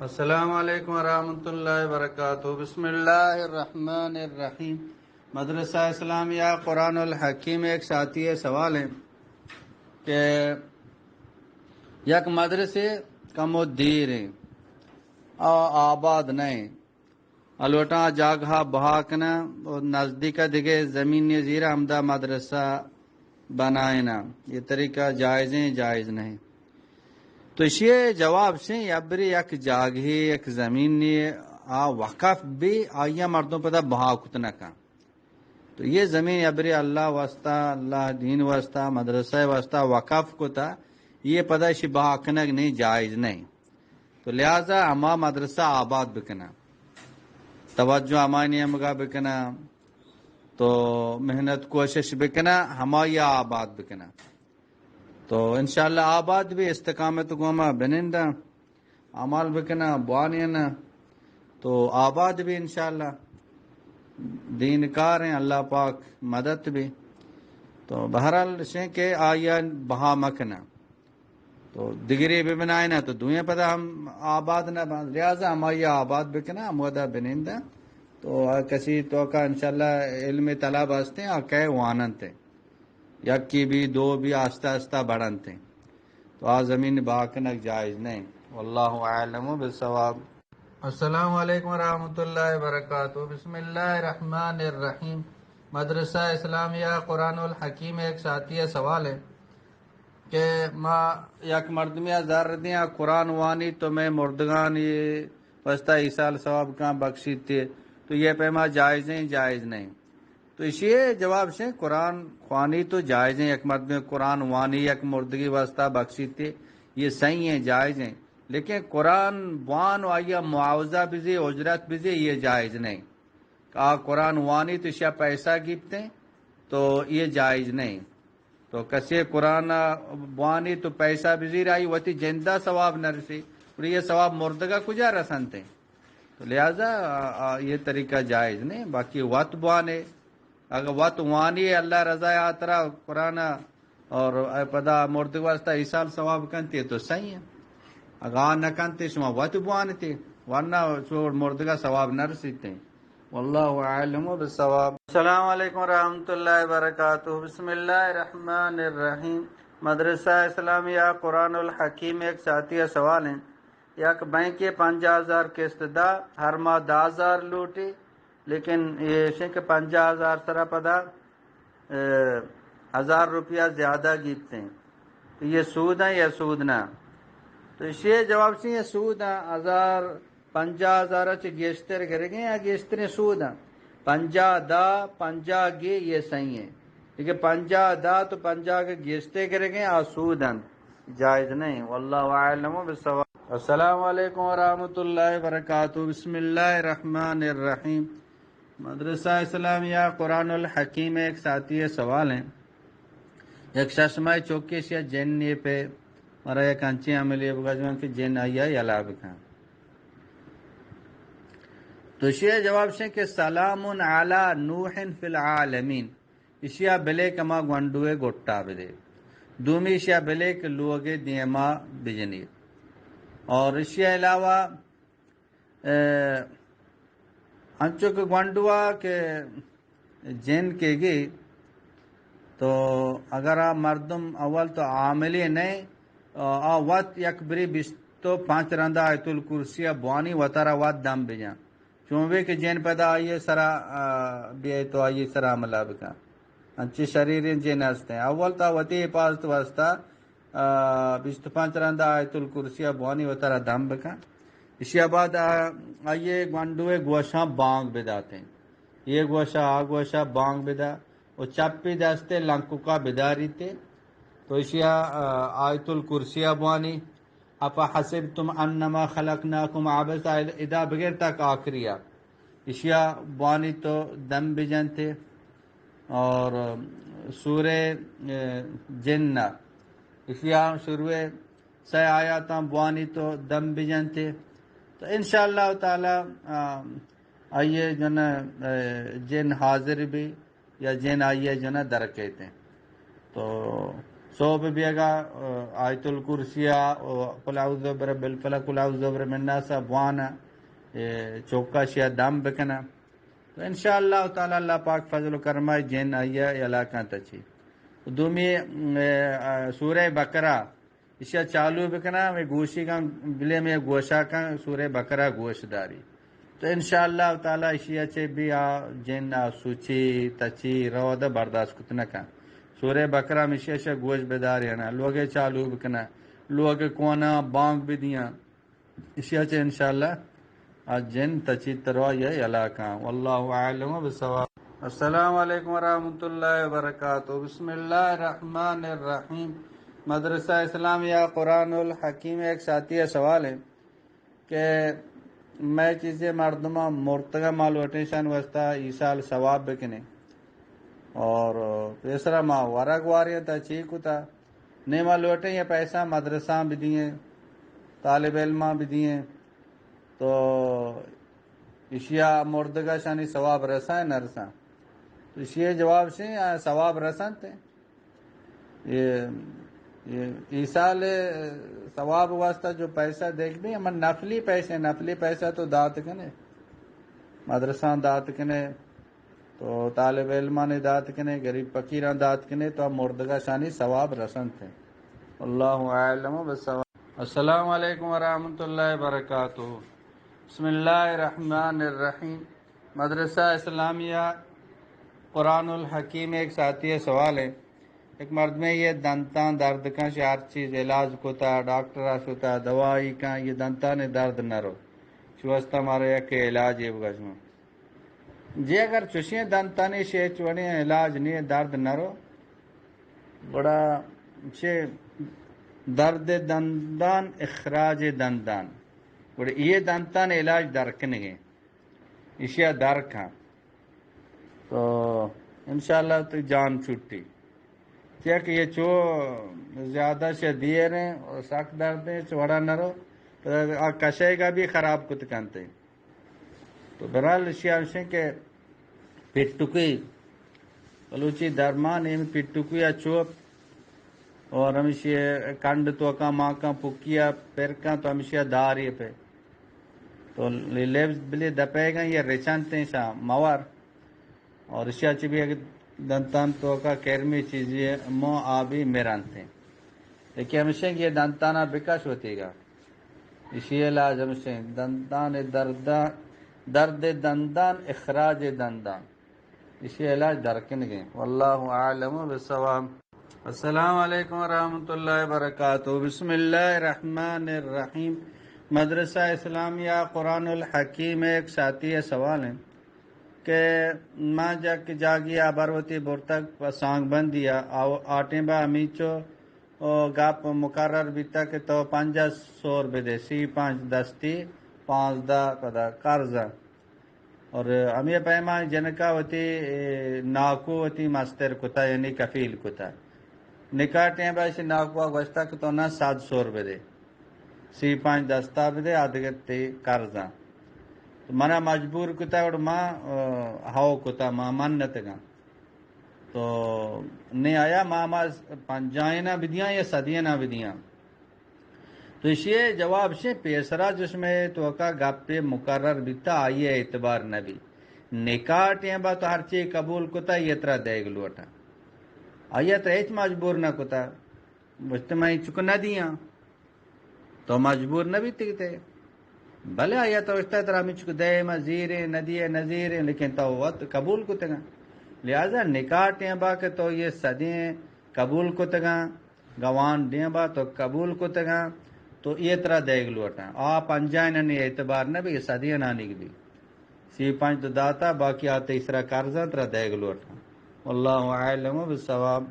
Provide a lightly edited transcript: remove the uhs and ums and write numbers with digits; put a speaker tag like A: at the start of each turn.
A: السلام علیکم ورحمۃ اللہ وبرکاتہ۔ بسم اللہ الرحمن الرحیم۔ مدرسہ اسلامیہ قرآن الحکیم ایک ساتھی سوال ہے کہ یک مدرسے کم دیر آباد نہیں الوٹا جاگہ بہاکنا اور نزدیک دیگے زمین زیرہ ہمدہ مدرسہ بنائنا، یہ طریقہ جائز نہیں۔ تو یہ جواب سے ابری یک جاگہی یک زمینی وقف بھی آیا مردوں پتہ بہا کتنا کا، تو یہ زمین ابری اللہ واسطہ، اللہ دین واسطہ، مدرسہ واسطہ وقف کو تھا، یہ پتہ شی بہا کنک نہیں، جائز نہیں۔ تو لہذا ہما مدرسہ آباد بکنا، توجہ ہمانی ہمگا بکنا، تو محنت کوشش بکنا، ہما یا آباد بکنا، تو انشاءاللہ آباد بھی استقامت گوما بنندہ عمال بکنا بوانینا، تو آباد بھی انشاءاللہ دین کار ہیں، اللہ پاک مدد بھی۔ تو بہرحال سے کہ آیا بہا مکنا تو دگری بھی بنائے نا، تو دوئیں پتہ ہم آباد نہ بنا، لہذا ہم آیا آباد بکنا ہمودہ بنندہ، تو کسی تو کا انشاءاللہ علم طلب ہستے ہیں کہ واننتے یک کی بھی دو بھی آستہ آستہ بڑھنتے، تو زمین باکنک جائز نہیں، واللہ اعلم بالصواب۔ السلام علیکم ورحمۃ اللہ وبرکاتہ۔ بسم اللہ الرحمن الرحیم۔ مدرسہ اسلامیہ قرآن الحکیم ایک ساتھی سوال ہے کہ ما یک مردمی زر دیا قرآن وانی تو میں مردگان یہ وسطہ ایسال ثواب کا بخشی تھے، تو یہ پیما جائز نہیں۔ تو اسی جواب سے قرآن خوانی تو جائز ہیں، ایک مرد میں قرآن وانی یک مردگی واسطہ بخشی تھے، یہ صحیح ہیں، جائز ہیں، لیکن قرآن وان و آیا معاوضہ بزی اجرت بزی یہ جائز نہیں۔ قرآن وانی تو شاہ پیسہ گیپتے تو یہ جائز نہیں۔ تو کسی قرآن وانی تو پیسہ بزی رائی وتی جندہ ثواب نہ رسی، اور یہ ثواب مردگا کجا رسنتے، تو لہذا یہ طریقہ جائز نہیں۔ باقی وط بوانے اگر وط وانی اللہ رضا آترا قرآن اور پدا مردگ واسطہ ایسال ثواب کنتے تو صحیح ہے، اگر نہ کنتے شما وط بوانتے ورنہ مردگا ثواب نہ رسیتے، واللہ اعلم بالصواب۔ السلام علیکم ورحمۃ اللہ وبرکاتہ۔ بسم اللہ الرحمن الرحیم۔ مدرسہ اسلامیہ قرآن الحکیم ایک ساتھی سوال ہیں، یک بینک 50,000 قسط دا ہر ماہ 10,000 لوٹی، لیکن یہ شنک 50,000 سرا پدا 1,000 روپیہ زیادہ گیتے ہیں، تو یہ سود ہے یا سود نہ؟ تو یہ جواب سے یہ سود ہے، 50,000 گیشتر کرے گے یا گیشتر سود ہے، 50 دا 50 گے یہ صحیح ہے، لیکن 50 دا تو 50 کے گیشتے کرے گے اور سود ہے، جائز نہیں، واللہ اعلم بالصواب۔ السلام علیکم ورحمۃ اللہ وبرکاتہ۔ بسم اللہ الرحمن الرحیم۔ مدرسہ اسلامیہ قرآن الحکیم ایک ساتھی سوال ہیں، ایک ششمہ چوکی سے جن یہ پہ مرا یک انچی عملی بگجوان کی جن آیا یلا بکھا، تو یہ جواب سے کہ سلام علی نوح فی العالمین، اشیا بلے کما گونڈوے گوٹا بدے، دومی اشیا بلے کہ لوگے دیما بجنی، اور اشیا علاوہ انچو کے گونڈوا کے جن کے گی، تو اگر مردم اول تو عاملی نہیں وقت یک بری بستو 5 رندہ آیت الکرسی بوانی وطرہ وقت دم بجان، چونوے کہ جن پیدا آئیے سرا بیائی تو آئیے سرا عملہ بکا، انچی شریرین جن ہستے ہیں، اول تا وطی حفاظت واسطہ 25 رندہ آیت الکرسی بوانی وطرہ دم بکا، اسی بعد آئیے گونڈوے گوشاں بانگ بداتے ہیں، یہ گوشہ گوشہ بانگ بدا، وہ چپی دستے لنکو کا بداری تے، تو اسی آیت الکرسی بوانی، اپا حسبتم انما خلقناکم عبثا ادا بغیر تک آخریہ اشیا بوانی تو دم بجن تھے، اور سورہ جن اشیا شروع سے آیاتاں بوانی تو دم بجن تھے، تو انشاءاللہ تعالی آئیے جو نا جن حاضر بھی یا جن آئیے جو نا درکیتے ہیں، تو صبح بھی اگا آیت الکرسیہ قل اعوذ برب الفلق قل اعوذ برب الناس وانا چوکا شیا دم بکنا تو انشاءاللہ تعالی اللہ پاک فضل و کرمائی جن آئیا علاقہ تچی دومی سورہ بقرہ اشیا چالو بکنا میں گوشی کا بلے میں گوشا کا سورہ بقرہ گوش داری تو انشاءاللہ تعالی اشیا چے بھی جن سوچی تچی رو دا برداشت کتنا کا سورہ بقرہ میں اشیا گوش بداری ہے نا لوگ چالو بکنا لوگ کونا بانگ بھی دیا اشیا چے انشاءاللہ جن تچی تروا یہ علاقہ واللہ اعلم بالصواب. السلام علیکم ورحمۃ اللہ وبرکاتہ. بسم اللہ الرحمن الرحیم. مدرسہ اسلامیہ قرآن الحکیم. ایک ساتھی سوال ہے کہ میں چیزیں مردمہ مرتگہ مالوٹیشن وسطہ ایسال ثواب بکنے اور تیسرا ماں ورگ واریاں تا چیک ہوتا نہیں مالوٹے یہ پیسہ مدرسہ بھی دیے طالب علمہ بھی دیے تو اشیا مردگہ شانی ثواب رسا ہے نہ رسا تو اسی جواب سے ثواب رسن تھے یہ ایسال ثواب واسطہ جو پیسہ دیکھ بھی ہم نفلی پیسہ تو دات کنے مدرسہ دات کنے تو طالب علمہ نے دات کنے غریب فقیران دات کنے تو ہم مردگہ شانی ثواب رسن تھے. اللہ اعلم بالصواب. السلام علیکم ورحمۃ اللہ وبرکاتہ. بسم اللہ الرحمن الرحیم. مدرسہ اسلامیہ قرآن الحکیم. ایک ساتھی سوال ہے ایک مرد میں یہ دنتان درد کا ہر چیز علاج کوتا ڈاکٹر آسوتا دوائی کا یہ دنتا نے درد نہ رو چوستا مارے یک علاج ہے بگشم جی اگر چوشیں دنتا نے شے چوڑے علاج نہیں درد نہ رو بڑا شے درد دندان اخراج دندان بڑے یہ دنتان علاج درکن گے اشیا درک ہاں تو انشاءاللہ تو جان چھٹی کیا کہ یہ چو زیادہ سے دیے رہے اور سخت درد ہے چوڑا نہ رو کشے کا بھی خراب کت کنتے تو برحال اشیا سے کہ پٹکی بلوچی درمان ہے پٹکی یا چوپ اور ہمیشہ کنڈ تو کا ماں کا پکیا پیر کا تو ہمیشہ داری پہ تو لیبس بلی دپے گا یہ رچانتے شاہ موار اور اشیا چی بھی دنتان تو کا کیرمی چیزیں مو آبی میرانتے لیکن ہمیشہ یہ دنتانا بکش ہوتی گا اسی علاج ہمیشہ دندان درد دندان اخراج دندان اسی علاج درکن گئے. واللہ اعلم بالصواب. السلام علیکم ورحمۃ اللہ وبرکاتہ. بسم اللہ الرحمن الرحیم. مدرسہ اسلامیہ قرآن الحکیم. ایک ساتھی سوال ہے کہ ماں جاگی آبروتی برتک سانگ بند دیا آٹیں با امیچو گاپ مقرر بیتا کہ تو 500 روپے دے سی 5 دستی 5 دا پدا قرضہ اور امی پیما جنکا ہوتی ناکو ہوتی مستر کتا یعنی کفیل کتا نکاح ٹیم ایسی ناکوا گوشتا کہ تو نہ 700 روپے دے سی 5 دستا بھی دے آدھگتی قرضہ تو منا مجبور کتا اور ماں ہاؤ کتا ماں منت گا تو نہیں آیا ماما پنجائنا بدیاں یا صدینا بدیاں تو اسی جواب سے پیسرا جس میں تو کا گپ پہ مقرر بیتا آئیے اعتبار نبی نکاح ٹیم با تو ہر چیز قبول کتا یہ طرح دے گلوٹا آئیے تو ایچ مجبور نہ کتا مجتمعی چکو نہ دیا تو مجبور نہ بھی تکتے بھلے آیا تو اس طرح میں چکو دے مزیر نذیر لیکن تو وقت قبول کتے گا لہذا نکاح ٹیم با کہ تو یہ صدیں قبول کتے گا گوان ٹیم با تو قبول کتے گا تو یہ طرح دے گلوٹا آپ انجائن نے اعتبار نہ بھی صدیاں نہ نکلی سی 5 تو داتا باقی آتے اس طرح قرضہ طرح دے گلوٹا. واللہ اعلم بالصواب.